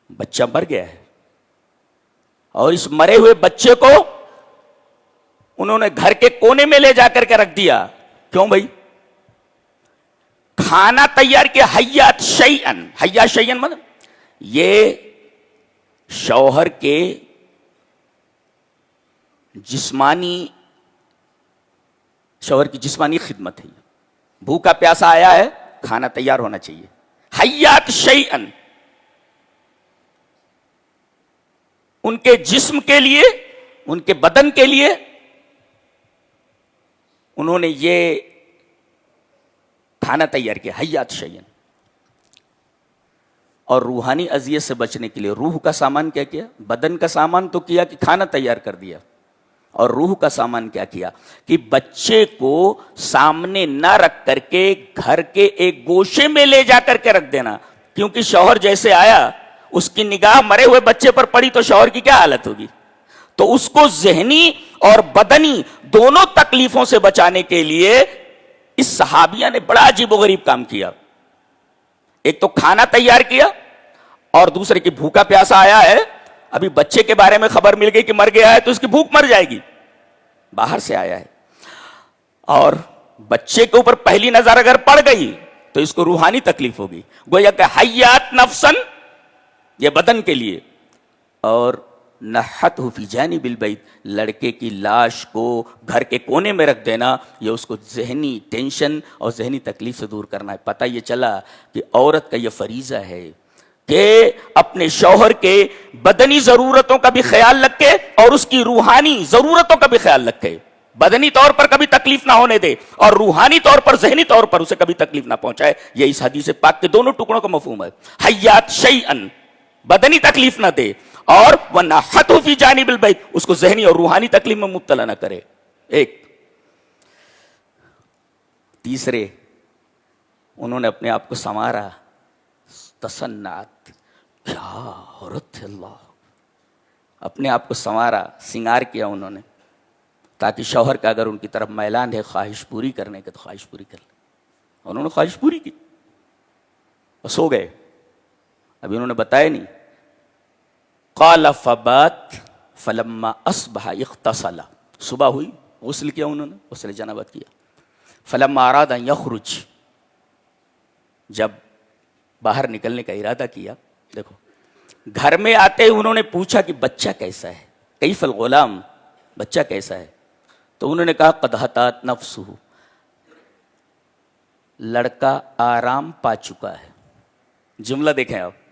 بچہ مر گیا ہے اور اس مرے ہوئے بچے کو انہوں نے گھر کے کونے میں لے جا کر کے رکھ دیا. کیوں بھائی؟ کھانا تیار کیا. حیات شیئن، حیات شیئن مطلب یہ شوہر کے شوہر کی جسمانی خدمت ہے. بھوکا پیاسا آیا ہے، کھانا تیار ہونا چاہیے. حیات شیئن، ان کے جسم کے لیے، ان کے بدن کے لیے انہوں نے یہ کھانا تیار کیا. حیات شیئن. اور روحانی اذیت سے بچنے کے لیے روح کا سامان کیا کیا؟ بدن کا سامان تو کیا کہ کھانا تیار کر دیا، اور روح کا سامان کیا کیا کہ بچے کو سامنے نہ رکھ کر کے گھر کے ایک گوشے میں لے جا کر کے رکھ دینا. کیونکہ شوہر جیسے آیا اس کی نگاہ مرے ہوئے بچے پر پڑی تو شوہر کی کیا حالت ہوگی. تو اس کو ذہنی اور بدنی دونوں تکلیفوں سے بچانے کے لیے اس صحابیہ نے بڑا عجیب و غریب کام کیا. ایک تو کھانا تیار کیا، اور دوسرے کی بھوکا پیاسا آیا ہے، ابھی بچے کے بارے میں خبر مل گئی کہ مر گیا ہے تو اس کی بھوک مر جائے گی، باہر سے آیا ہے، اور بچے کے اوپر پہلی نظر اگر پڑ گئی تو اس کو روحانی تکلیف ہوگی. گویا کہ حیات نفسن، یہ بدن کے لیے، اور نحتہ فی جانب البیت، لڑکے کی لاش کو گھر کے کونے میں رکھ دینا، یہ اس کو ذہنی ٹینشن اور ذہنی تکلیف سے دور کرنا ہے. پتہ یہ چلا کہ عورت کا یہ فریضہ ہے کہ اپنے شوہر کے بدنی ضرورتوں کا بھی خیال رکھے اور اس کی روحانی ضرورتوں کا بھی خیال رکھے. بدنی طور پر کبھی تکلیف نہ ہونے دے اور روحانی طور پر، ذہنی طور پر اسے کبھی تکلیف نہ پہنچائے. یہ اس حدیث پاک کے دونوں ٹکڑوں کا مفہوم ہے. حیات شیئن، بدنی تکلیف نہ دے، اور وَنَحَتْهُ فِي جَانِبِ الْبَيْتِ، اس کو ذہنی اور روحانی تکلیف میں مبتلا نہ کرے. ایک تیسرے، انہوں نے اپنے آپ کو سنوارا. تصنعت، کیا عورت ہے اللہ، اپنے آپ کو سنوارا، سنگار کیا انہوں نے، تاکہ شوہر کا اگر ان کی طرف میلان ہے خواہش پوری کرنے کے تو خواہش پوری کر لے. انہوں نے خواہش پوری کی اور سو گئے. ابھی انہوں نے بتایا نہیں. قال فبات فلما اصبح اغتسل، صبح ہوئی، غسل کیا انہوں نے، غسل جنابت کیا. فلما اراد ان یخرج، جب باہر نکلنے کا ارادہ کیا، دیکھو گھر میں آتے انہوں نے پوچھا کہ بچہ کیسا ہے، کیف الغلام، بچہ کیسا ہے. تو انہوں نے کہا قد ہتات نفسہ، لڑکا آرام پا چکا ہے. جملہ دیکھیں آپ،